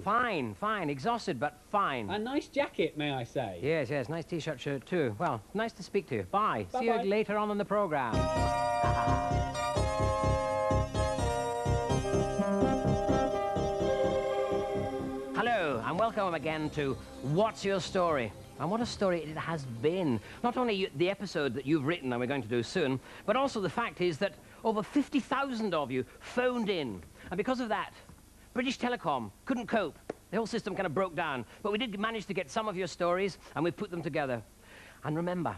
Fine, fine. Exhausted, but fine. A nice jacket, may I say. Yes, yes. Nice T-shirt shirt, too. Well, nice to speak to you. Bye. Bye-bye. See you later on in the programme. Hello, and welcome again to What's Your Story? And what a story it has been. Not only the episode that you've written and we're going to do soon, but also the fact is that over 50,000 of you phoned in. And because of that, British Telecom couldn't cope. The whole system kind of broke down. But we did manage to get some of your stories, and we put them together. And remember,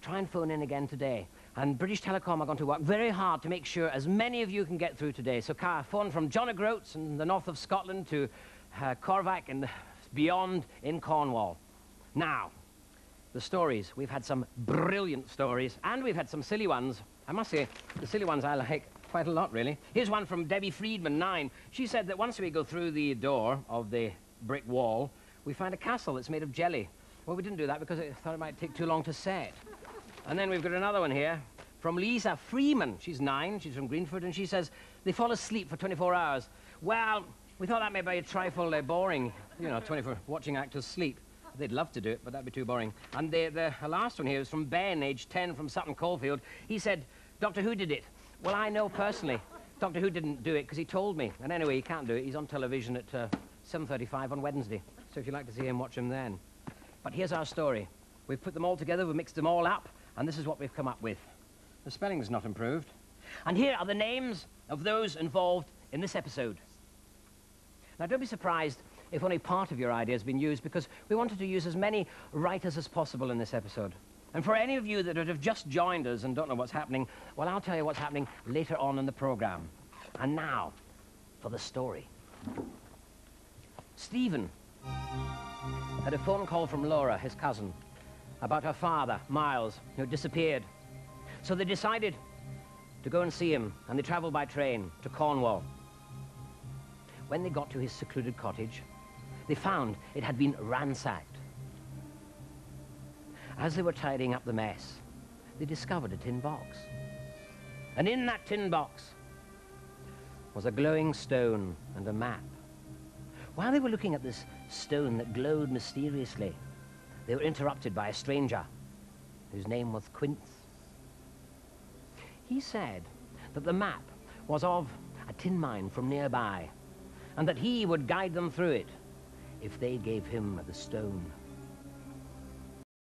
try and phone in again today. And British Telecom are going to work very hard to make sure as many of you can get through today. So phone from John O'Groats in the north of Scotland to Corvac and beyond in Cornwall. Now, the stories. We've had some brilliant stories, and we've had some silly ones. I must say, the silly ones I like quite a lot, really. Here's one from Debbie Friedman, 9. She said that once we go through the door of the brick wall, we find a castle that's made of jelly. Well, we didn't do that because I thought it might take too long to set. And then we've got another one here from Lisa Freeman. She's 9. She's from Greenford, and she says they fall asleep for 24 hours. Well, we thought that may be a trifle boring, you know, 24 watching actors sleep. They'd love to do it, but that'd be too boring. And the last one here is from Ben, age 10, from Sutton Coldfield. He said, Doctor Who did it. Well, I know personally. Doctor Who didn't do it because he told me. And anyway, he can't do it. He's on television at 7:35 on Wednesday. So if you'd like to see him, watch him then. But here's our story. We've put them all together, we've mixed them all up, and this is what we've come up with. The spelling's not improved. And here are the names of those involved in this episode. Now, don't be surprised if only part of your idea has been used, because we wanted to use as many writers as possible in this episode. And for any of you that have just joined us and don't know what's happening, well, I'll tell you what's happening later on in the programme. And now, for the story. Stephen had a phone call from Laura, his cousin, about her father, Miles, who had disappeared. So they decided to go and see him, and they travelled by train to Cornwall. When they got to his secluded cottage, they found it had been ransacked. As they were tidying up the mess, they discovered a tin box. And in that tin box was a glowing stone and a map. While they were looking at this stone that glowed mysteriously, they were interrupted by a stranger whose name was Quince. He said that the map was of a tin mine from nearby, and that he would guide them through it if they gave him the stone.